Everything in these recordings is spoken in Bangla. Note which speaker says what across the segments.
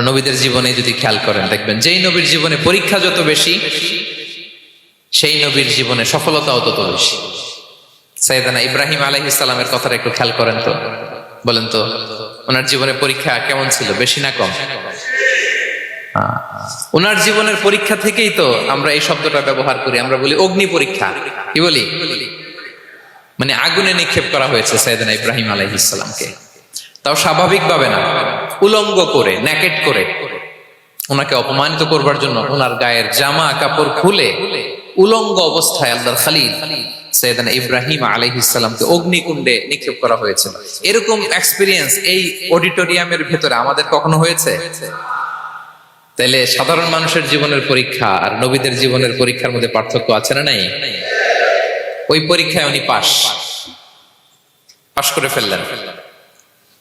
Speaker 1: নবীদের জীবনে যদি খেয়াল করেন দেখবেন যেই নবীর জীবনে পরীক্ষা যত বেশি সেই নবীর জীবনে সফলতাও তত বেশি। সাইয়েদনা ইব্রাহিম আলাইহিস সালামের কথাটা একটু খেয়াল করেন তো, বলেন তো ওনার জীবনে পরীক্ষা কেমন ছিল, বেশি না কম? ওনার জীবনের পরীক্ষা থেকেই তো আমরা এই শব্দটা ব্যবহার করি, আমরা বলি অগ্নি পরীক্ষা। কি বলি? মানে আগুনে নিক্ষেপ করা হয়েছে সাইয়েদনা ইব্রাহিম আলাইহিস সালামকে, তাও স্বাভাবিকভাবে না, উলঙ্গ করে, নেকেট করে ওনাকে অপমানিত করবার জন্য ওনার গায়ের জামা কাপড় খুলে উলঙ্গ অবস্থায় আল্লাহর খলিল সাইয়েদনা ইব্রাহিম আলাইহিস সালামকে অগ্নিকুণ্ডে নিক্ষেপ করা হয়েছিল। এরকম এক্সপেরিয়েন্স এই অডিটোরিয়ামের ভেতরে আমাদের কখনো হয়েছে? তাইলে সাধারণ মানুষের জীবনের পরীক্ষা আর নবীদের জীবনের পরীক্ষার মধ্যে পার্থক্য আছে না নাই? ওই পরীক্ষায় উনি পাশ করে ফেললেন।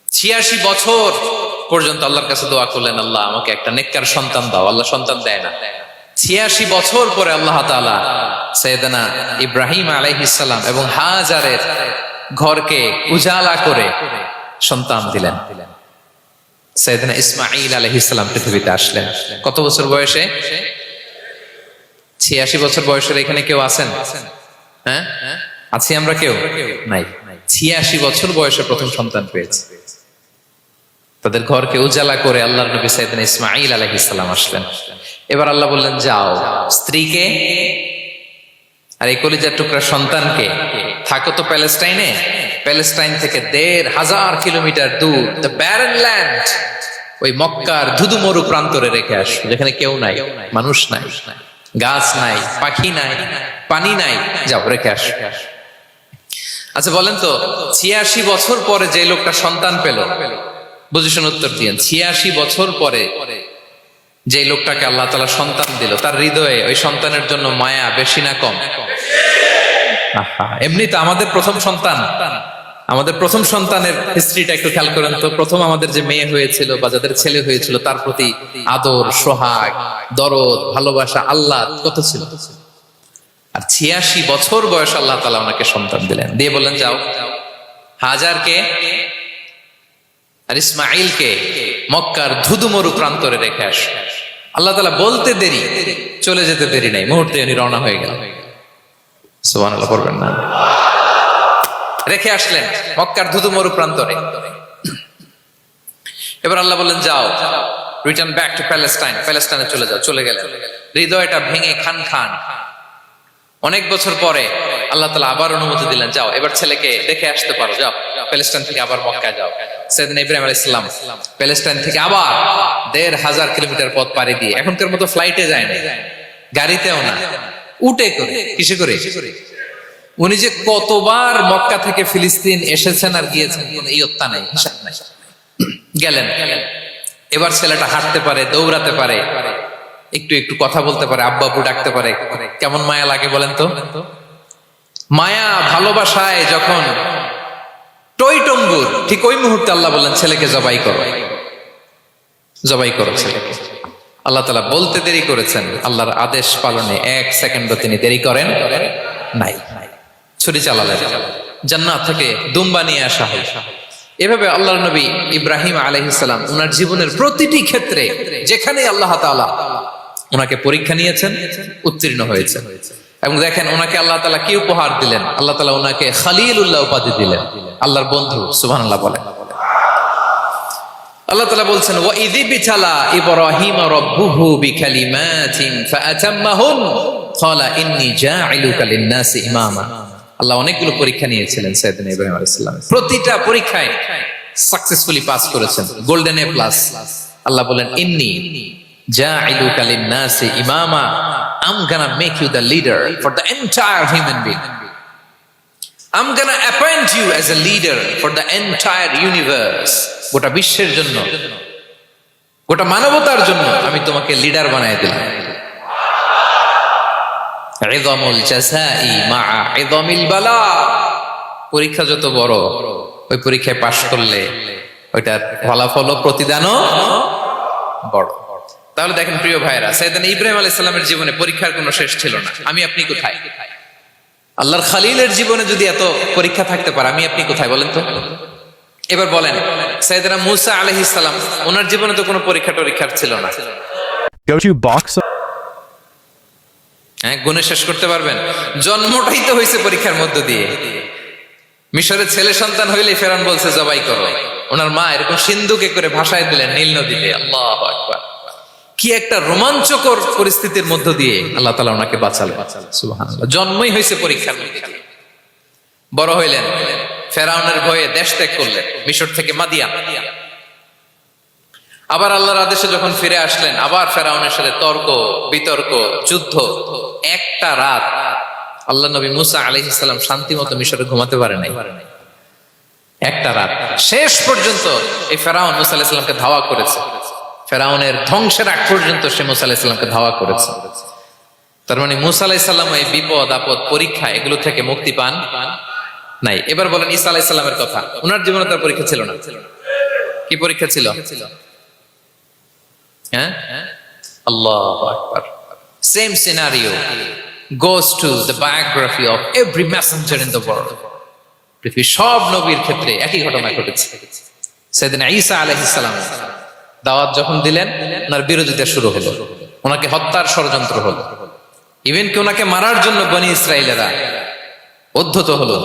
Speaker 1: 86 বছর পর্যন্ত আল্লাহর কাছে দোয়া করলেন, আল্লাহ আমাকে একটা নেককার সন্তান দাও। আল্লাহ সন্তান দেয় না। 86 বছর পরে আল্লাহ তাআলা সাইয়েদনা ইব্রাহিম আলাইহিস সালাম এবং হাজারের ঘরকে উজালা করে সন্তান দিলেন। সাইয়েদনা ইসমাঈল আলাইহিস সালাম পৃথিবীতে আসলেন কত বছর বয়সে? 86 বছর বয়সের এখানে কেউ আছেন? হ্যাঁ, আছি আমরা? কেউ নাই। 86 বছর বয়সে প্রথম সন্তান পেয়েছে। তাদের ঘরকে উজালা করে আল্লাহর নবী সাইয়েদনা ইসমাঈল আলাইহিস সালাম আসলেন। এবার আল্লাহ বললেন, যাও স্ত্রীকে আর এই কলিজার টুকরা সন্তানকে থাকো তো প্যালেস্টাইনে, প্যালেস্টাইন থেকে ১৫০০ কিলোমিটার দূর দ্য ব্যারেন ল্যান্ড, ওই মক্কার ধুধু মরু প্রান্তরে রেখে আসো, যেখানে কেউ নাই, মানুষ নাই, গাছ নাই, পাখি নাই, পানি নাই, যাও রেখে আসো। আচ্ছা বলেন তো, ৮৬ বছর পরে যে লোকটা সন্তান পেল, বুঝেছেন উত্তর দিয়েন, ৮৬ বছর পরে যে লোকটাকে আল্লাহ তাআলা সন্তান দিল, তার হৃদয়ে ওই সন্তানের জন্য মায়া বেশি না কম? এমনি তো আমাদের প্রথম সন্তানের হিস্ট্রিটা একটু খেয়াল করেন তো। প্রথম আমাদের যে মেয়ে হয়েছিল বা যাদের ছেলে হয়েছিল, তার প্রতি আদর, সোহাগ, দরদ, ভালোবাসা, আল্লাহ কত ছিল। আর ৮৬ বছর বয়স আল্লাহ তাআলা ওনাকে সন্তান দিলেন, দিয়ে বললেন যাও হাজারকে আর ইসমাঈলকে মক্কার ধুধুমরু প্রান্তরে রেখে আস। আল্লাহ তাআলা বলতে দেরি, চলে যেতে দেরি নাই, মুহূর্তে উনি রওনা হয়ে গেল। সুবহানাল্লাহ পড়বেন না? রেখে আসলেন মক্কার ধুধুমরু প্রান্তরে। এবার আল্লাহ বললেন, যাও রিটার্ন ব্যাক টু প্যালেস্টাইন, প্যালেস্টাইনে চলে যাও। চলে গেলেন, হৃদয়টা ভেঙে খান খান। অনেক বছর পরে আল্লাহ তাআলা আবার অনুমতি দিলেন, যাও এবার ছেলেকে দেখে আসতে পারো, যাও প্যালেস্টাইন থেকে আবার মক্কায় যাও। সাইয়েদনা ইব্রাহিম আলাইহিস সালাম প্যালেস্টাইন থেকে আবার ১৫০০ কিলোমিটার পথ পাড়ি দিয়ে, এখনকার মতো ফ্লাইটে যায় না, গাড়িতেও না, উটে করে। কিসে করে? উনি যে কতবার মক্কা থেকে ফিলিস্তিন এসেছেন আর গিয়েছেন, কোনো ইয়ত্তা নাই, হিসাব নাই। গেলেন, এবার ছেলেটা হাঁটতে পারে, দৌড়াতে পারে, একটু একটু কথা বলতে পারে, আব্বা আব্বু ডাকতে পারে। কেমন মায়া লাগে বলেন তো? মায়া ভালোবাসায় যখন টইটম্বুর, ঠিক ওই মুহূর্তে আল্লাহ বললেন, ছেলেকে জবাই করো, জবাই করো ছেলেকে। আল্লাহ তাআলা বলতে দেরি করেছেন, আল্লাহর আদেশ পালনে ১ সেকেন্ডও তিনি দেরি করেন নাই। ছুরি চালালেন, জান্নাত থেকে দুম্বা নিয়ে আসা হয়। এভাবে আল্লাহর নবী ইব্রাহিম আলাইহিস সালাম ওনার জীবনের প্রতিটি ক্ষেত্রে যেখানে আল্লাহ তাআলা ওনাকে পরীক্ষা নিয়েছেন, উত্তীর্ণ হয়েছেন। এবং দেখেন ওনাকে আল্লাহ তাআলা কি উপহার দিলেন, আল্লাহ তাআলা ওনাকে খলিলুল্লাহ উপাধি দিলেন, আল্লাহর বন্ধু। সুবহানাল্লাহ বলেন। আল্লাহ তাআলা বলছেন, ওয়া ইযি বিতালা ইব্রাহিম রাব্বুহু বিকালিমাতিন ফাআতাম্মাহুন ক্বালা ইন্নী জাঈলুকা লিন-নাসি ইমামা। আল্লাহ অনেকগুলো পরীক্ষা নিয়েছিলেন সাইয়েদনা ইব্রাহিম আলাইহিস সালাম, প্রতিটা পরীক্ষায় সাকসেসফুলি পাস করেছেন, গোল্ডেন এ প্লাস। আল্লাহ বলেন, ইন্নী জাঈলুকা লিন-নাসি ইমামা, I'm gonna make you the leader for the entire human being. I'm gonna appoint you as a leader for the entire universe. গোটা বিশ্বের জন্য, গোটা মানবতার জন্য আমি তোমাকে লিডার বানায় দিলাম। ইযামুল জাযাই মা'a ইযামিল বালা। পরীক্ষা যত বড়, ওই পরীক্ষায় পাশ করলে ওইটার ফলাফল ও প্রতিদানও বড়। তাহলে দেখেন প্রিয় ভাইরা, সাইয়েদনা ইব্রাহিম আলাইহিস সালামের জীবনে পরীক্ষার কোনো শেষ ছিল না। আমি আপনি কোথায়? আল্লাহর খলিলের জীবনে যদি এত পরীক্ষা থাকতে পারে, আমি আপনি কোথায় বলেন তো? এবার বলেন, সাইয়েদনা মূসা আলাইহিস সালাম, ওনার জীবনে তো কোনো পরীক্ষা টরীক্ষার ছিল না।
Speaker 2: Go to box.
Speaker 1: হ্যাঁ, গুণে শেষ করতে পারবেন? জন্মটাই তো হয়েছে পরীক্ষার মধ্য দিয়ে। মিশরের ছেলে সন্তান হইলে ফেরাউন বলছে জবাই করো, ওনার মা এরকম সিন্ধুকে করে ভাসায় দিলেন নীল নদীতে। আল্লাহু আকবার, কি একটা রোমাঞ্চকর পরিস্থিতির মধ্য দিয়ে আল্লাহ তাআলা ওনাকে বাঁচালেন। সুবহানাল্লাহ, জন্মই হয়েছে পরীক্ষার মধ্যে দিয়ে। বড় হইলেন, ফেরাউনের ভয়ে দেশ ত্যাগ করলেন, মিশর থেকে মাদিয়ান। আবার আল্লাহর আদেশে যখন ফিরে আসলেন, আবার ফেরাউনের সাথে তর্ক বিতর্ক, যুদ্ধ। একটা রাত আল্লাহ নবী মুসা আলাইহিস সালাম শান্তি মতো মিশরে ঘুমাতে পারে নাই। একটা রাত শেষ পর্যন্ত এই ফেরাউন মুসা আলাইহিস সালামকে ধাওয়া করেছে। ফেরাউনের ধ্বংসের আগ পর্যন্ত সে মুসা আলাইহিস সালামকে ধাওয়া করেছে। তার মানে মুসা আলাইহিস সালাম এই বিপদ আপদ পরীক্ষা এগুলো থেকে মুক্তি পান নাই। এবার বলেন ঈসা আলাইহিস সালামের কথা, ওনার জীবনে তার পরীক্ষা ছিল না? কি পরীক্ষা ছিল? হ্যাঁ, আল্লাহু আকবার। Same scenario goes to the biography of every messenger in the world. পৃথিবীর সব নবীর ক্ষেত্রে একই ঘটনা ঘটেছে। সাইয়েদনা ঈসা আলাইহিস সালাম দাওয়াত যখন দিলেন, ওনার বিরোধিতা শুরু হলো, ওনাকে হত্যার ষড়যন্ত্র হলো। ইভেন কি ওনাকে মারার জন্য বনি ইসরাইলেরা উদ্ধত হলো,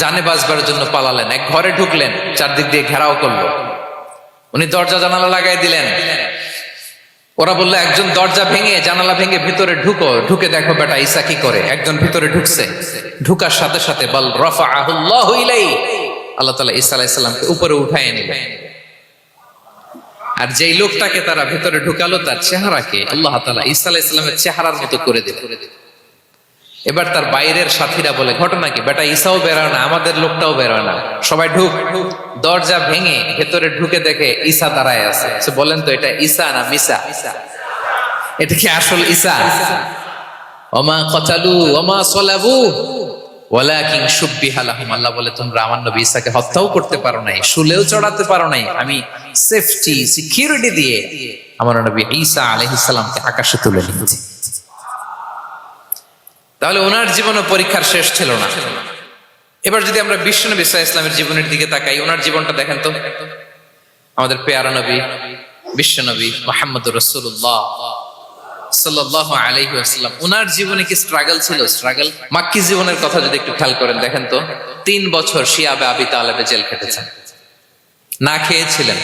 Speaker 1: জানে বাঁচবার জন্য পালালেন। এক ঘরে ঢুকলেন, চারদিক দিয়ে ঘেরাও করলো, উনি দরজা জানালা লাগাই দিলেন। ওরা বললো একজন দরজা ভেঙে জানালা ভেঙে ভিতরে ঢুকো, ঢুকে দেখো বেটা ঈসা কি করে। একজন ভিতরে ঢুকছে, ঢুকার সাথে সাথে বল রাফাআহুল্লাহু ইলাইহি, আল্লাহ তাআলা ঈসা আলাইহিস সালামকে উপরে উঠায় নিলেন। আর যেই লোকটাকে তারা ভিতরে ঢুকালো, তার চেহারাকে আল্লাহ তাআলা ঈসা আলাইহিস সালামের চেহারার মতো করে দিলেন। এবার তার বাইরের সাথীরা বলে, ঘটনা কি বেটা, ঈসাও বেরোয় না, আমাদের লোকটাও বেরোয় না, সবাই ঢুক। দরজা ভেঙে ভেতরে ঢুকে দেখে ঈসা দাঁড়ায় আছে। বলেন তো এটা ঈসা না মিসা? এটা কি আসল ঈসা? ওমা ক্বাতালু ওমা সালাবু ওয়ালাকিন শুব্বিহা লাহুম। আল্লাহ বলে তোমরা আমার নবী ঈসাকে হত্যাও করতে পারো নাই, শুলেও চড়াতে পারো নাই, আমি সেফটি সিকিউরিটি দিয়ে আমার নবী ঈসা আলাইহিস সালামকে আকাশে তুলে নিয়েছি। তাহলে ওনার জীবনে পরীক্ষার শেষ ছিল না। এবার যদি আমরা বিশ্বনবী সাল্লাল্লাহু আলাইহি ওয়াসাল্লামের জীবনের দিকে তাকাই, ওনার জীবনটা দেখেন তো। আমাদের পেয়ারা নবী বিশ্বনবী মুহাম্মদুর রাসূলুল্লাহ সাল্লাল্লাহু আলাইহি ওয়াসাল্লাম, ওনার জীবনে কি স্ট্রাগল ছিল? স্ট্রাগল। মাক্কি জীবনের কথা যদি একটু খেয়াল করেন, দেখেন তো 3 বছর শিয়াবে আবি তালেবে জেল খেটেছেন, না খেয়েছিলেন।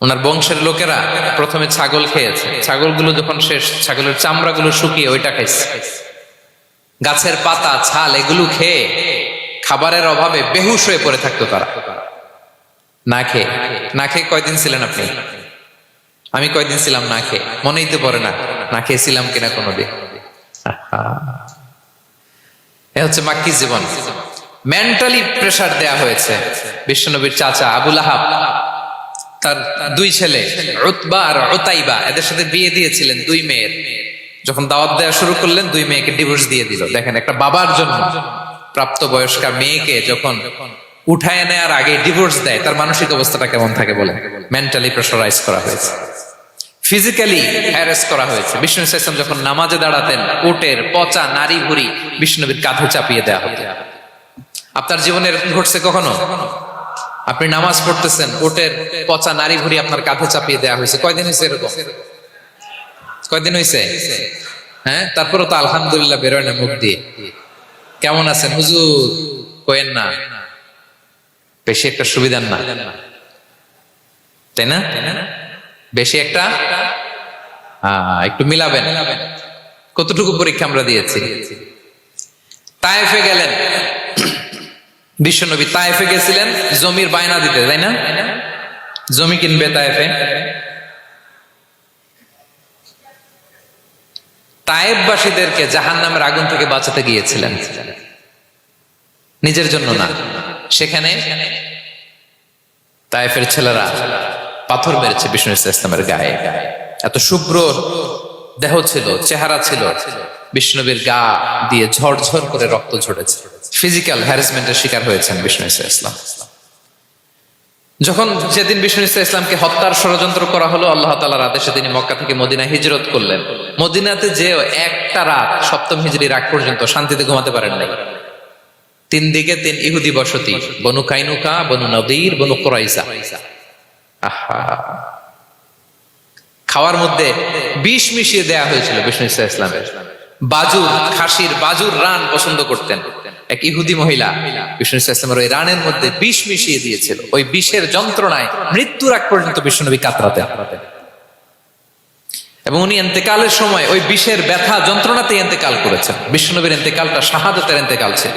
Speaker 1: ওনার বংশের লোকেরা প্রথমে ছাগল খেয়েছে, ছাগলগুলো যখন শেষ, ছাগলের চামড়াগুলো শুকিয়ে ওইটা খাইছে। গাছের পাতা ছাল এগুলো খেয়ে খাবারের অভাবে বেহুশ হয়ে পড়ে থাকতো তারা, না খেয়ে। না খেয়ে কয়দিন ছিলেন আপনি? আমি কয়দিন ছিলাম না খেয়ে? মনেই তো পড়ে না, না খেয়েছিলাম কিনা কোনোদিন। এ হচ্ছে মাক্কি জীবন। মেন্টালি প্রেসার দেয়া হয়েছে। বিশ্বনবীর চাচা আবু লাহাব, তার 2 ছেলে উতবা আর উতাইবা, এদের সাথে বিয়ে দিয়েছিলেন 2 মেয়ের। যখন দাওয়াত দেওয়া শুরু করলেন, 2 মেয়েকে ডিভোর্স দিয়ে দিল। দেখেন, একটা বাবার জন্য প্রাপ্তবয়স্কা মেয়েকে যখন উঠায় নেয়ার আগে ডিভোর্স দেয়, তার মানসিক অবস্থাটা কেমন থাকে বলে? মেন্টালি প্রেসারাইজ করা হয়েছে, ফিজিক্যালি হ্যারাস করা হয়েছে। বিষ্ণু সাল্লাল্লাহু আলাইহি ওয়াসাল্লাম যখন নামাজে দাঁড়াতেন, উটের পচা নারী ভুঁড়ি বিষ্ণুনবীর কাঁধে চাপিয়ে দেওয়া হতো। আপনার জীবনে এরকম ঘটছে কখনো? আপনি নামাজ পড়তেছেন, উটের পচা নারী ভুঁড়ি আপনার কাঁধে চাপিয়ে দেওয়া হয়েছে। কয়দিন হয়েছে এরকম? কয়দিন হয়েছে? হ্যাঁ, তারপরে তো আলহামদুলিল্লাহ বেরোয় না মুখ দিয়ে। কেমন আছেন হুজুর কইেন না, বেশি একটা সুবিধার না, তাই না? বেশি একটা একটু মিলাবেন। কতটুকু পরীক্ষা আমরা দিয়েছি। তায়েফে গেলেন বিশ্বনবী, তায়েফে গেছিলেন জমির বায়না দিতে, তাই না? জমি কিনবে তায়েফে। তায়েফবাসীদেরকে জাহান্নামের আগুন থেকে বাঁচাতে গিয়েছিলেন, নিজের জন্য না। সেখানে তায়েফের ছেলেরা পাথর মেরেছে বিষ্ণু ইসলামের গায়ে। এত শুভ্র দেহ ছিল, চেহারা ছিল, বিষ্ণুবীর গা দিয়ে ঝরঝর করে রক্ত ঝরেছে। ফিজিক্যাল হ্যারাসমেন্টের শিকার হয়েছেন বিষ্ণু ইসলাম। যখন যেদিন বিষ্ণু ইসলামকে হত্যার ষড়যন্ত্র করা হলো, আল্লাহ তাআলার আদেশে তিনি মক্কা থেকে মদিনায় হিজরত করলেন। মদিনাতে যে একটা রাত, 7ম হিজরির আগ পর্যন্ত শান্তিতে ঘুমাতে পারেন নাই। তিন দিকে তিন ইহুদি বসতি, বনু কাইনুকা, বনু নদীর, বনু কুরাইজা। আহা, খাওয়ার মধ্যে বিষ মিশিয়ে দেয়া হয়েছিল বিষ্ণু ইসলামের। বাজুর, খাসির বাজুর রান পছন্দ করতেন এক ইহুদি মহিলা, বিষ্ণু ইসলামের ওই রানের মধ্যে বিষ মিশিয়ে দিয়েছিল। ওই বিষের যন্ত্রণায় মৃত্যুর আগ পর্যন্ত বিষ্ণুনবী কাতরাতেন, এবং উনি ইন্তেকালের সময় ওই বিষের ব্যথা যন্ত্রণাতে ইন্তেকাল করেছেন। বিষ্ণুনবীর ইন্তেকালটা শাহাদাতের ইন্তেকাল ছিল।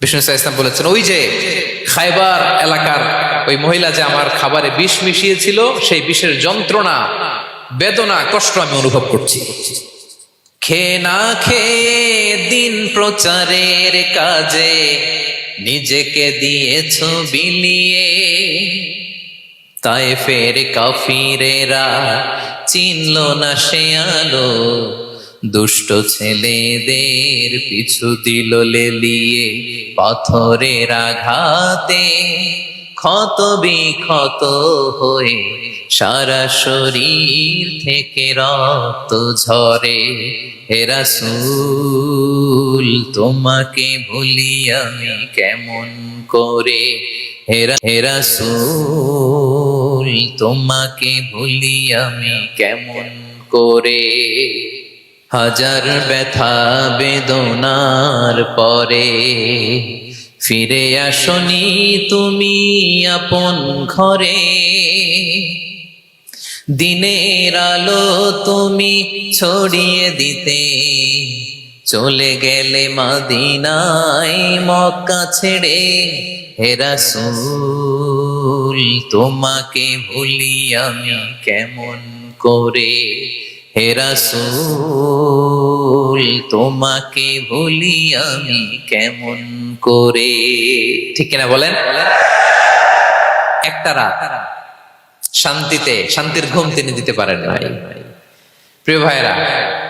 Speaker 1: বিষ্ণু ইসলাম বলেছেন, ওই যে খায়বার এলাকার ওই মহিলা যে আমার খাবারে বিষ মিশিয়েছিল, সেই বিষের যন্ত্রণা, বেদনা, কষ্ট আমি অনুভব করছি। খেয়ে না খেয়ে দিন প্রচারের কাজে নিজেকে দিয়েছ বিলিয়ে, তায়েফের কাফিরেরা চিনল না সে আলো, দুষ্ট ছেলেদের পিছু দিল লেলিয়ে, পাথরের আঘাতে ক্ষত বিক্ষত হয়ে সারা শরীর থেকে রক্ত ঝরে। হে রাসূল তোমাকে ভুলি আমি কেমন করে, হে রাসূল তোমাকে ভুলি আমি কেমন করে। হাজার ব্যথা বেদনার পরে ফিরে আসনি তুমি আপন ঘরে, দিনের আলো তুমি ছড়িয়ে দিতে চলে গেলে মদিনায় মক্কা ছেড়ে। হে রাসূল তোমাকে ভুলি আমি কেমন করে, হে রাসূল তোমাকে ভুলি আমি কেমন করে। ঠিক কিনা বলেন? একটা রাত শান্তিতে, শান্তির ঘুম তিনি দিতে পারেন নাই। প্রিয় ভাইরা,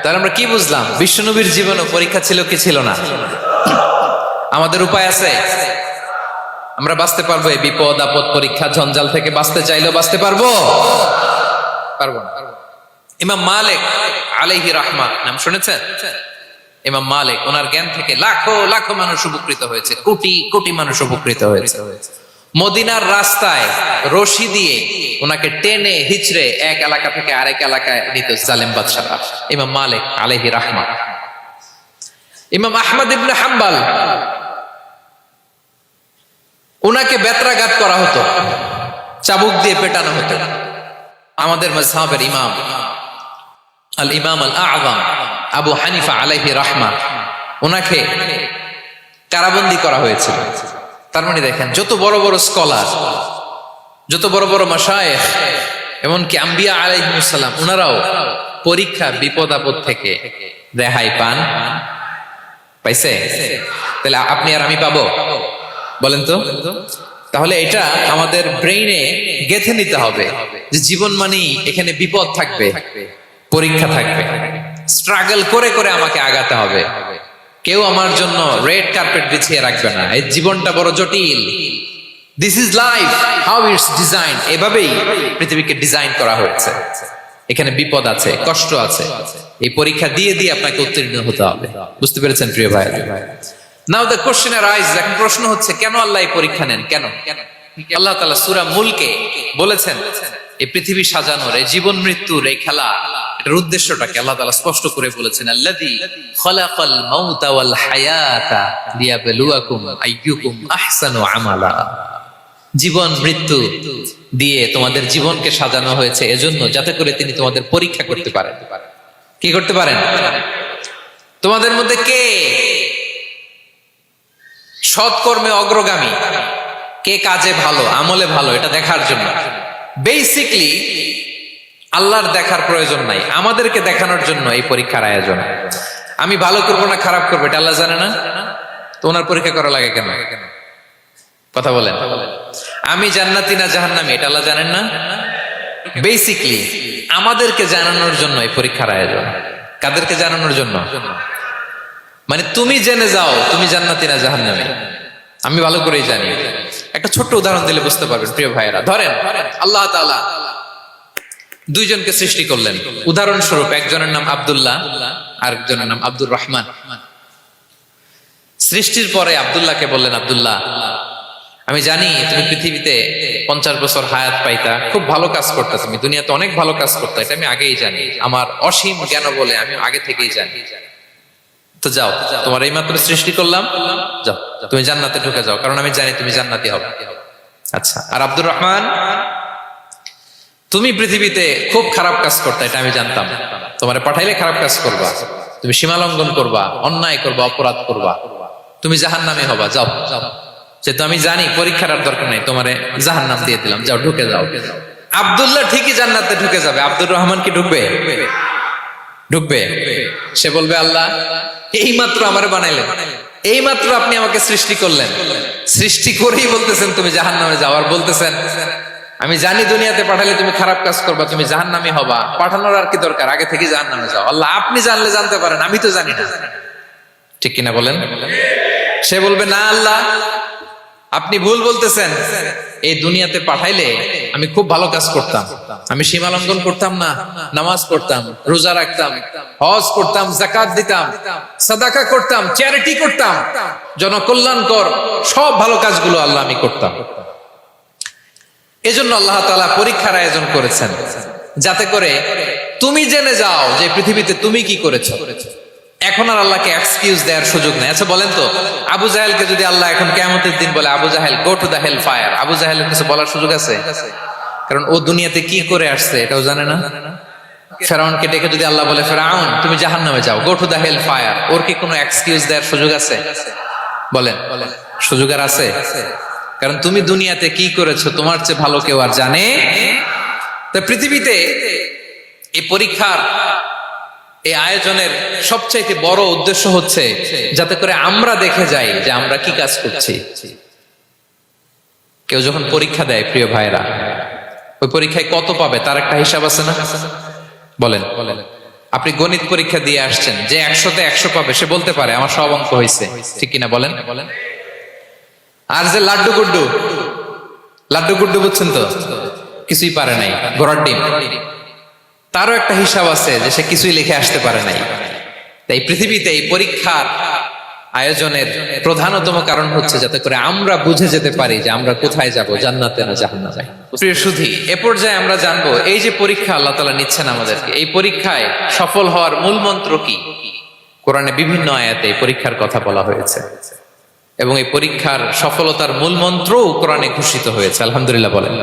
Speaker 1: তাহলে আমরা কি বুঝলাম? বিশ্বনবীর জীবনও পরীক্ষা ছিল কি ছিল না? আমাদের উপায় আছে? আমরা বাঁচতে পারবো এই বিপদ আপদ পরীক্ষা ঝঞ্ঝাল থেকে? বাঁচতে চাইলেও বাঁচতে পারবো? পারবো না। ইমাম মালিক আলাইহি রাহমা নাম শুনেছেন? ইমাম মালিক, ওনার জ্ঞান থেকে লাখো লাখো মানুষ উপকৃত হয়েছে, কোটি কোটি মানুষ উপকৃত হয়েছে। মদিনার রাস্তায় রশি দিয়ে ওনাকে টেনে হিচড়ে এক এলাকা থেকে আরেক এলাকায় নিত জালেম বাদশারা। ইমাম মালিক আলাইহি রাহমা। ইমাম আহমদ ইবনে হাম্বল, ওনাকে বেত্রাঘাত করা হতো, চাবুক দিয়ে পেটানো হতো। আমাদের মাযহাবের ইমাম আল ইমাম আল আযম আবু হানিফা আলাইহি রাহমা, ওনাকে কারাবন্দী করা হয়েছিল। তার মানে দেখেন, যত বড় বড় স্কলার, যত বড় বড় মাশায়েখ, এমনকি আম্বিয়া আলাইহিমুস সালাম, ওনারাও পরীক্ষা বিপদ আপদ থেকে রেহাই পান। পাইছে? তাহলে আপনি আর আমি পাবো? বলেন তো। তাহলে এটা আমাদের ব্রেইনে গেঁথে নিতে হবে যে জীবন মানেই এখানে বিপদ থাকবে, পরীক্ষা থাকবে, স্ট্রাগল করে করে আমাকে আগাতে হবে। কেউ আমার জন্য রেড কার্পেট বিছিয়ে রাখবে না। এই জীবনটা বড় জটিল। This is life, how it's design. এভাবেই পৃথিবীকে ডিজাইন করা হয়েছে। এখানে বিপদ আছে, কষ্ট আছে। এই পরীক্ষা দিয়ে দিয়ে আপনাকে উত্তীর্ণ হতে হবে। বুঝতে পেরেছেন প্রিয় ভাই? নাও দ্য কোশ্চেন আরাইজ, এখন প্রশ্ন হচ্ছে, কেন আল্লাহ এই পরীক্ষা নেন? কেন? আল্লাহ তাআলা সূরা মুলকে বলেছেন, এই পৃথিবী সাজানোর, এই জীবন মৃত্যুর এই খেলা, এটার উদ্দেশ্যটাকে আল্লাহ তাআলা স্পষ্ট করে বলেছেন। আল্লাযী খালাকাল মাউতা ওয়াল হায়াতা লিয়াবলুয়াকুম আইয়ুকুম আহসানু আমালা। জীবন মৃত্যু দিয়ে তোমাদের জীবনকে সাজানো হয়েছে এজন্য, যাতে করে তিনি তোমাদের পরীক্ষা করতে পারেন। কি করতে পারেন? তোমাদের মধ্যে কে সৎকর্মে অগ্রগামী, কে কাজে ভালো, আমলে ভালো, এটা দেখার জন্য। বেসিকলি আল্লাহর দেখার প্রয়োজন নাই, আমাদেরকে দেখানোর জন্য এই পরীক্ষার আয়োজন। আমি ভালো করবো না খারাপ করবো এটা আল্লাহ জানে না? তো ওনার পরীক্ষা করা লাগে কেন? কথা বলেন। আমি জান্নাতি না জাহান্নামী এটা আল্লাহ জানেন না? বেসিকলি আমাদেরকে জানানোর জন্য এই পরীক্ষার আয়োজন। কাদেরকে জানানোর জন্য? মানে তুমি জেনে যাও তুমি জান্নাতি না জাহান্নামী। আমি ভালো করেই জানি। একটা ছোট্ট উদাহরণ দিলে বুঝতে পারবেন প্রিয় ভাইয়েরা। ধরেন আল্লাহ তাআলা দুইজনকে সৃষ্টি করলেন। উদাহরণস্বরূপ একজনের নাম আব্দুল্লাহ, আরেকজনের নাম আব্দুর রহমান। সৃষ্টির পরে আব্দুল্লাহকে বললেন, আব্দুল্লাহ, আমি জানি তুমি পৃথিবীতে 50 বছর হায়াত পাইতা, খুব ভালো কাজ করতে, তুমি দুনিয়াতে অনেক ভালো কাজ করতে, এটা আমি আগেই জানি, আমার অসীম জ্ঞান বলে আমি আগে থেকেই জানি। তো যাও, তোমার এইমাত্র সৃষ্টি করলাম, যাও তুমি জান্নাতে ঢুকে যাও, কারণ আমি জানি তুমি জান্নাতি হবে। আচ্ছা, আর আব্দুর রহমান, তুমি পৃথিবীতে খুব খারাপ কাজ করতে, এটা আমি জানতাম, তোমারে পাঠাইলে খারাপ কাজ করবা, তুমি সীমালঙ্ঘন করবা, অন্যায় করবা, অপরাধ করবা, তুমি জাহান্নামী হবা, যাও। যেহেতু আমি জানি পরীক্ষার আর দরকার নেই, তোমারে জাহান্নাম দিয়ে দিলাম, যাও ঢুকে যাও। আব্দুল্লাহ ঠিকই জান্নাতে ঢুকে যাবে, আব্দুর রহমান কি ঢুকবে? ঢুকবে। সে বলবে, আল্লাহ এইমাত্র আমারে বানাইলেন, এইমাত্র আপনি আমাকে সৃষ্টি করলেন, সৃষ্টি করেই বলতেছেন তুমি জাহান্নামে যাও, আর বলতেছেন আমি জানি দুনিয়াতে পাঠালে তুমি খারাপ কাজ করবা, তুমি জাহান্নামী হবা, পাঠানোর আর কি দরকার, আগে থেকে জাহান্নামে যাও। আল্লাহ আপনি জানলে জানতে পারেন, আমি তো জানি না। ঠিক কিনা বলেন? সে বলবে, না আল্লাহ, আপনি ভুল বলতেছেন, এই দুনিয়াতে পাঠাইলে আমি খুব ভালো কাজ করতাম, আমি সীমালঙ্ঘন করতাম না, নামাজ পড়তাম, রোজা রাখতাম, হজ করতাম, যাকাত দিতাম, সাদাকা করতাম, চ্যারিটি করতাম, জনকল্যাণকর সব ভালো কাজগুলো আল্লাহ আমি করতাম। এজন্য আল্লাহ তাআলা পরীক্ষার আয়োজন করেছেন, যাতে করে তুমি জেনে যাও যে পৃথিবীতে তুমি কি করেছো। এখন আর আল্লাহকে এক্সকিউজ দেওয়ার সুযোগ নেই। আচ্ছা বলেন তো, আবু জাহেলকে যদি আল্লাহ এখন কিয়ামতের দিন বলে, Abu Jahl go to the hell fire, Abu জাহেলের কিছু বলার সুযোগ আছে? কারণ ও দুনিয়াতে কি করে আসছে এটাও জানে না। ফেরাউনকে ডেকে যদি আল্লাহ বলে, ফেরাউন তুমি জাহান্নামে যাও, go to the hell fire, ওর কি কোনো এক্সকিউজ দেওয়ার সুযোগ আছে? বলেন, সুযোগ আর আছে? কারণ তুমি দুনিয়াতে কি করেছো তোমার চেয়ে ভালো কেউ আর জানে। তো পৃথিবীতে এই পরীক্ষার, এই আয়োজনের সবচাইতে বড় উদ্দেশ্য হচ্ছে যাতে করে আমরা দেখে যাই যে আমরা কি কাজ করছি। কেউ যখন পরীক্ষা দেয়, প্রিয় ভাইরা, ওই পরীক্ষায় কত পাবে তার একটা হিসাব আছে না? বলেন, আপনি গণিত পরীক্ষা দিয়ে আসছেন, যে 100-তে 100 পাবে সে বলতে পারে আমার সব অঙ্ক হয়েছে, ঠিক কিনা বলেন? আর যে লাড্ডু গুড্ডু বুঝছেন তো, কিছুই পারে নাই, ঘোড়ার ডিম, তারও একটা হিসাব আছে যে সে কিছুই লিখে আসতে পারে নাই। তাই পৃথিবীতে এই পরীক্ষার আয়োজনের প্রধানতম কারণ হচ্ছে যাতে করে আমরা বুঝে যেতে পারি যে আমরা কোথায় যাব, জান্নাতে না জাহান্নামে। প্রিয় সুধী, এ পর্যায়ে আমরা জানবো এই যে পরীক্ষা আল্লাহ তাআলা নিচ্ছেন আমাদেরকে, এই পরীক্ষায় সফল হওয়ার মূল মন্ত্র কি? কোরআনে বিভিন্ন আয়াতে এই পরীক্ষার কথা বলা হয়েছে এবং এই পরীক্ষার সফলতার মূল মন্ত্রও কোরআনে ঘোষিত হয়েছে। আলহামদুলিল্লাহ বলেন।